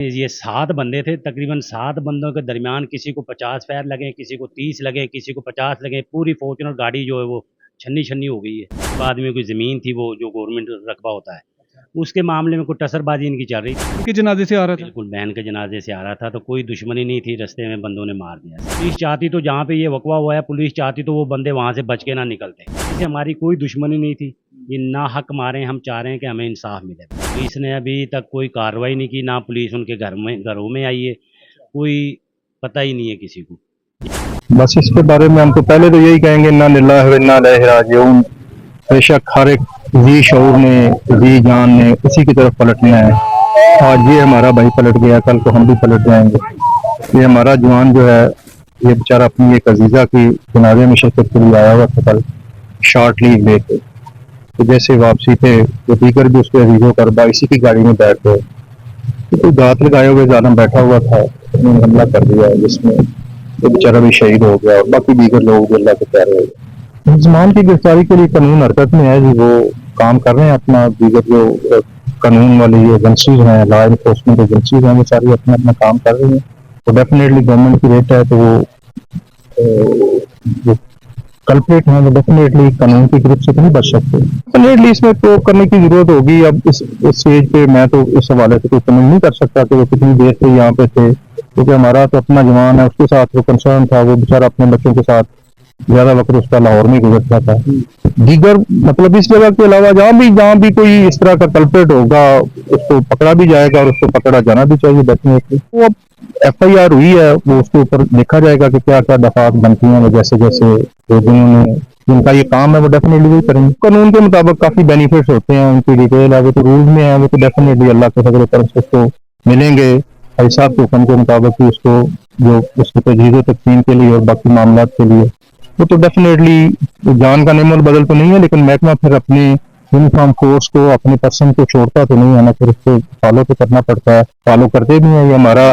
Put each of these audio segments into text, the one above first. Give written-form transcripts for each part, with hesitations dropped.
یہ 7 بندے تھے، تقریباً 7 بندوں کے درمیان کسی کو 50 فائر لگے، کسی کو 30 لگے، کسی کو 50 لگے، پوری فارچونر گاڑی جو ہے وہ چھنی چھنی ہو گئی ہے۔ بعد میں کوئی زمین تھی وہ جو گورنمنٹ رقبہ ہوتا ہے، اس کے معاملے میں کوئی ٹسر بازی ان کی چل رہی تھی۔ ان کے جنازے سے آ رہا تھا؟ بالکل بہن کے جنازے سے آ رہا تھا، تو کوئی دشمنی نہیں تھی، رستے میں بندوں نے مار دیا۔ پولیس چاہتی تو جہاں پہ یہ وقوع ہوا ہے، پولیس چاہتی تو وہ بندے وہاں سے بچ کے نہ نکلتے۔ اس سے ہماری کوئی دشمنی نہیں تھی، یہ نا حق مارے، ہم چاہ رہے ہیں کہ ہمیں انصاف ملے۔ پولیس نے ابھی تک کوئی کارروائی نہیں کی، نہ پولیس ان کے گھروں میں آئی ہے، کوئی پتہ ہی نہیں ہے کسی کو۔ بس اس کے بارے میں ہم تو پہلے تو یہی کہیں گے انا للہ و انا الیہ راجعون۔ بے شک ہر ایک ذی شعور نے، ذی جان نے اسی کی طرف پلٹنا ہے۔ آج یہ ہمارا بھائی پلٹ گیا، کل کو ہم بھی پلٹ جائیں گے۔ یہ ہمارا جوان جو ہے، یہ بیچارہ اپنی ایک عزیزہ کی جنازے میں شرکت کے لیے آیا ہوا تھا کل، شارٹ لیو لے کے، تو جیسے واپسی پہ وہ دیگر بھی اس کے عزیزوں کا ربا اسی کی گاڑی میں بیٹھ گئے، تو کوئی دانت لگائے ہوئے ظالم بیٹھا ہوا تھا، انہوں نے حملہ کر دیا جس میں وہ بیچارہ بھی شہید ہو گیا، اور باقی دیگر لوگ بھی اللہ کے پیارے ہو گئے۔ مسلمان کی گرفتاری کے لیے قانون حرکت میں ہے جی، وہ کام کر رہے ہیں اپنا، دیگر جو قانون والی ایجنسیز ہیں، لا انفورسمنٹ ایجنسیز ہیں، وہ ساری اپنا اپنا کام کر رہی ہیں۔ تو ڈیفینیٹلی گورنمنٹ کی ریٹ ہے، تو وہ جو کلپریٹ ہیں وہ ڈیفینیٹلی قانون کی گرفت سے تو نہیں بچ سکتے۔ ڈیفینیٹلی اس میں تو کرنے کی ضرورت ہوگی۔ اب اس اسٹیج پہ میں تو اس حوالے سے کوئی کمنٹ نہیں کر سکتا کہ وہ کتنی دیر سے یہاں پہ تھے، کیونکہ ہمارا تو اپنا جوان ہے، اس کے ساتھ وہ کنسرن تھا، وہ بیچارہ اپنے بچوں کے ساتھ زیادہ وقت اس کا لاہور میں گزرتا تھا۔ دیگر مطلب اس جگہ کے علاوہ جہاں بھی کوئی اس طرح کا کلپریٹ ہوگا، اس کو پکڑا بھی جائے گا، اور اس کو پکڑا جانا بھی چاہیے ڈیفینیٹلی۔ وہ اب ایف آئی آر ہوئی ہے، وہ اس کے اوپر دیکھا جائے گا کہ کیا کیا دفعات بنتی ہیں، وہ جیسے جیسے جنہوں نے جن کا یہ کام ہے وہ ڈیفینیٹلی وہی کریں گے۔ قانون کے مطابق کافی بینیفٹس ہوتے ہیں، ان کی ڈیٹیل ہے، وہ تو رولز میں ہے، وہ تو ڈیفینیٹلی اللہ کے فضل و کرم سے اس کو ملیں گے۔ بھائی صاحب کے حکم کے مطابق ہی اس کو جو اس کی تجہیز و تقسیم کے لیے اور باقی معاملات کے لیے وہ تو ڈیفینیٹلی جان کا نعمت بدل تو نہیں ہے، لیکن محکمہ پھر اپنی یونیفارم فورس کو، اپنے پرسن کو چھوڑتا تو نہیں ہے نا، پھر اس کو فالو تو کرنا پڑتا ہے، فالو کرتے بھی ہیں، یہ ہمارا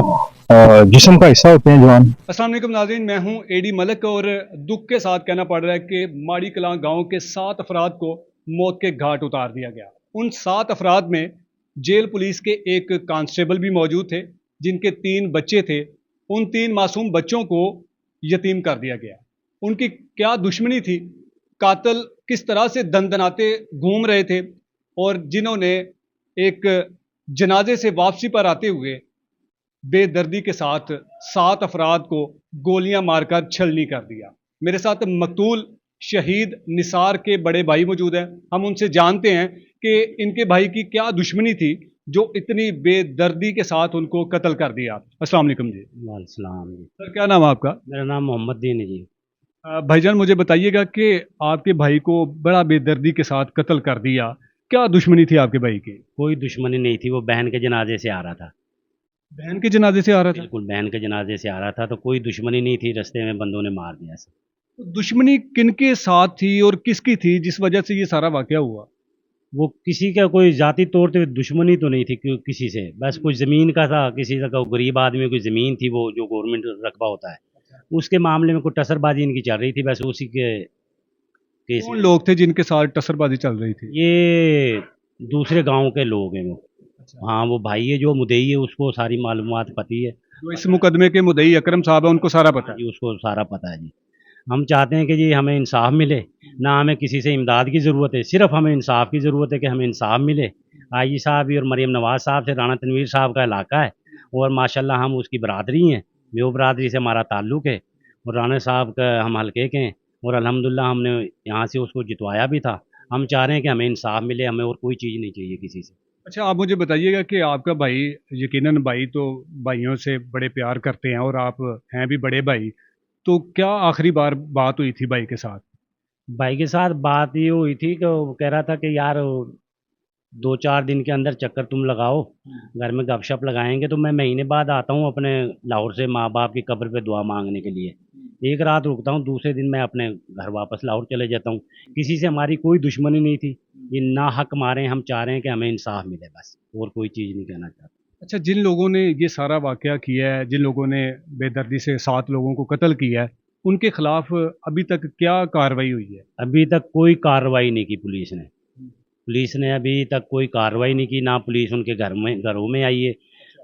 جسم کا حصہ ہوتے ہیں جوان۔ السلام علیکم ناظرین، میں ہوں اے ڈی ملک، اور دکھ کے ساتھ کہنا پڑ رہا ہے کہ ماڑی کلاں گاؤں کے 7 افراد کو موت کے گھاٹ اتار دیا گیا۔ ان 7 افراد میں جیل پولیس کے ایک کانسٹیبل بھی موجود تھے، جن کے 3 بچے تھے۔ ان 3 معصوم بچوں کو یتیم کر دیا گیا۔ ان کی کیا دشمنی تھی؟ قاتل کس طرح سے دندناتے گھوم رہے تھے، اور جنہوں نے ایک جنازے سے واپسی پر آتے ہوئے بے دردی کے ساتھ 7 افراد کو گولیاں مار کر چھلنی کر دیا۔ میرے ساتھ مقتول شہید نثار کے بڑے بھائی موجود ہیں، ہم ان سے جانتے ہیں کہ ان کے بھائی کی کیا دشمنی تھی جو اتنی بے دردی کے ساتھ ان کو قتل کر دیا۔ السلام علیکم جی۔ وعلیکم السلام جی، سر، کیا نام ہے آپ کا؟ میرا نام محمد دین ہے جی۔ بھائی جان، مجھے بتائیے گا کہ آپ کے بھائی کو بڑا بے دردی کے ساتھ قتل کر دیا، کیا دشمنی تھی آپ کے بھائی کی؟ کوئی دشمنی نہیں تھی، وہ بہن کے جنازے سے آ رہا تھا۔ بہن کے جنازے سے آ رہا تھا؟ بالکل بہن کے جنازے سے آ رہا تھا، تو کوئی دشمنی نہیں تھی، رستے میں بندوں نے مار دیا۔ دشمنی کن کے ساتھ تھی اور کس کی تھی جس وجہ سے یہ سارا واقعہ ہوا؟ وہ کسی کا کوئی ذاتی طور پہ دشمنی تو نہیں تھی کسی سے، بس کچھ زمین کا تھا، کسی کا غریب آدمی کوئی زمین تھی، وہ جو گورنمنٹ رقبہ ہوتا ہے اس کے معاملے میں کوئی ٹسر بازی ان کی چل رہی تھی، بس اسی کے کیس کون میں۔ لوگ تھے جن کے ساتھ ٹسر بازی چل رہی تھی؟ یہ دوسرے گاؤں کے لوگ ہیں وہ۔ ہاں، وہ بھائی ہے جو مدعی ہے، اس کو ساری معلومات پتہ ہے۔ جو اس مقدمے کے مدعی اکرم صاحب ہیں، ان کو سارا پتہ ہے؟ جی، اس کو سارا پتہ ہے جی۔ ہم چاہتے ہیں کہ جی ہمیں انصاف ملے، نہ ہمیں کسی سے امداد کی ضرورت ہے، صرف ہمیں انصاف کی ضرورت ہے کہ ہمیں انصاف ملے۔ آئی جی صاحب اور مریم نواز صاحب سے رانا تنویر صاحب کا علاقہ ہے، اور ماشاءاللہ ہم اس کی برادری ہیں، میو برادری سے ہمارا تعلق ہے، اور رانا صاحب کا ہم حلقے کے ہیں، اور الحمدللہ ہم نے یہاں سے اس کو جتوایا بھی تھا۔ ہم چاہ رہے ہیں کہ ہمیں انصاف ملے، ہمیں اور کوئی چیز نہیں چاہیے کسی سے۔ اچھا، آپ مجھے بتائیے گا کہ آپ کا بھائی، یقیناً بھائی تو بھائیوں سے بڑے پیار کرتے ہیں، اور آپ ہیں بھی بڑے بھائی، تو کیا آخری بار بات ہوئی تھی بھائی کے ساتھ؟ بھائی کے ساتھ بات یہ ہوئی تھی کہ وہ کہہ رہا تھا کہ یار 2-4 دن کے اندر چکر تم لگاؤ، گھر میں گپ شپ لگائیں گے، تو میں مہینے بعد آتا ہوں اپنے لاہور سے ماں باپ کی قبر پہ دعا مانگنے کے لیے۔ ایک رات رکتا ہوں، دوسرے دن میں اپنے گھر واپس لاہور چلے جاتا ہوں۔ کسی سے ہماری کوئی دشمنی نہیں تھی، یہ نا حق مارے، ہم چاہ رہے ہیں کہ ہمیں انصاف ملے، بس اور کوئی چیز نہیں کہنا چاہتا۔ اچھا، جن لوگوں نے یہ سارا واقعہ کیا ہے، جن لوگوں نے بے دردی سے 7 لوگوں کو قتل کیا ہے، ان کے خلاف ابھی تک کیا کارروائی ہوئی ہے؟ ابھی تک کوئی کارروائی نہیں کی پولیس نے۔ پولیس نے ابھی تک کوئی کارروائی نہیں کی، نہ پولیس ان کے گھروں میں آئی ہے،